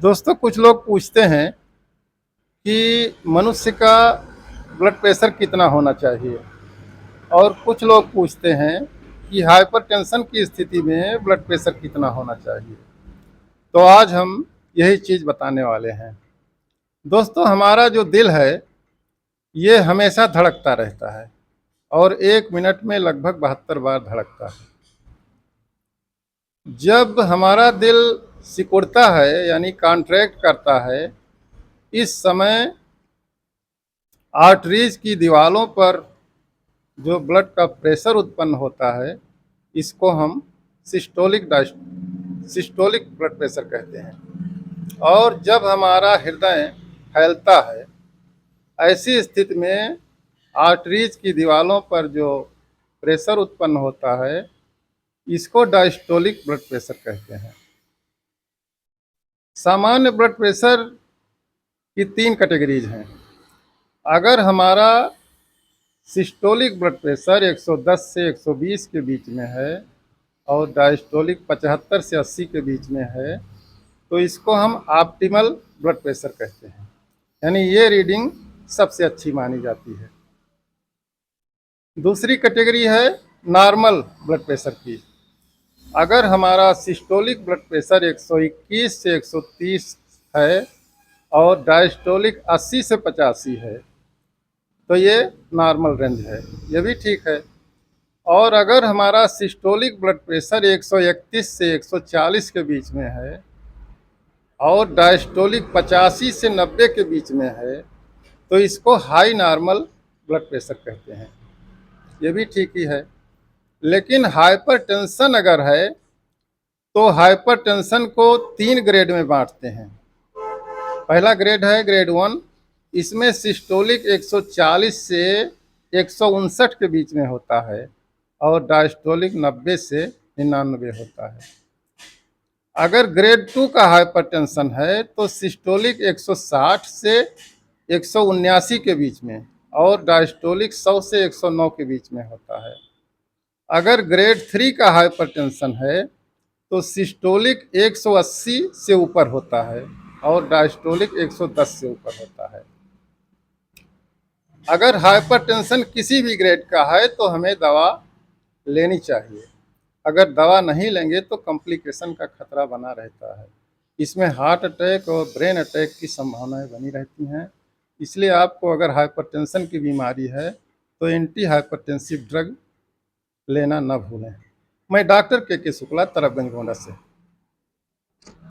दोस्तों, कुछ लोग पूछते हैं कि मनुष्य का ब्लड प्रेशर कितना होना चाहिए और कुछ लोग पूछते हैं कि हाइपरटेंशन की स्थिति में ब्लड प्रेशर कितना होना चाहिए। तो आज हम यही चीज़ बताने वाले हैं। दोस्तों, हमारा जो दिल है ये हमेशा धड़कता रहता है और 1 मिनट में लगभग 72 बार धड़कता है। जब हमारा दिल सिकुड़ता है यानी कॉन्ट्रैक्ट करता है, इस समय आर्टरीज की दीवारों पर जो ब्लड का प्रेशर उत्पन्न होता है, इसको हम सिस्टोलिक ब्लड प्रेशर कहते हैं। और जब हमारा हृदय फैलता है, ऐसी स्थिति में आर्टरीज की दीवारों पर जो प्रेशर उत्पन्न होता है, इसको डायस्टोलिक ब्लड प्रेशर कहते हैं। सामान्य ब्लड प्रेशर की 3 कैटेगरीज हैं। अगर हमारा सिस्टोलिक ब्लड प्रेशर 110 से 120 के बीच में है और डायस्टोलिक 75 से 80 के बीच में है, तो इसको हम ऑप्टिमल ब्लड प्रेशर कहते हैं, यानी ये रीडिंग सबसे अच्छी मानी जाती है। दूसरी कैटेगरी है नॉर्मल ब्लड प्रेशर की। अगर हमारा सिस्टोलिक ब्लड प्रेशर 121 से 130 है और डायस्टोलिक 80 से 85 है, तो ये नॉर्मल रेंज है, ये भी ठीक है। और अगर हमारा सिस्टोलिक ब्लड प्रेशर 131 से 140 के बीच में है और डायस्टोलिक 85 से 90 के बीच में है, तो इसको हाई नॉर्मल ब्लड प्रेशर कहते हैं, ये भी ठीक ही है। लेकिन हाइपरटेंशन अगर है तो हाइपरटेंशन को 3 ग्रेड में बांटते हैं। पहला ग्रेड है ग्रेड 1। इसमें सिस्टोलिक 140 से 159 के बीच में होता है और डायस्टोलिक 90 से 99 होता है। अगर ग्रेड 2 का हाइपरटेंशन है तो सिस्टोलिक 160 से 179 के बीच में और डायस्टोलिक 100 से 109 के बीच में होता है। अगर ग्रेड 3 का हाइपरटेंशन है तो सिस्टोलिक 180 से ऊपर होता है और डायस्टोलिक 110 से ऊपर होता है। अगर हाइपरटेंशन किसी भी ग्रेड का है तो हमें दवा लेनी चाहिए। अगर दवा नहीं लेंगे तो कॉम्प्लिकेशन का खतरा बना रहता है। इसमें हार्ट अटैक और ब्रेन अटैक की संभावनाएं बनी रहती हैं। इसलिए आपको अगर हाइपरटेंशन की बीमारी है तो एंटी हाइपरटेंसिव ड्रग लेना न भूलें। मैं डॉक्टर के शुक्ला, तरफगंज गोंडा से।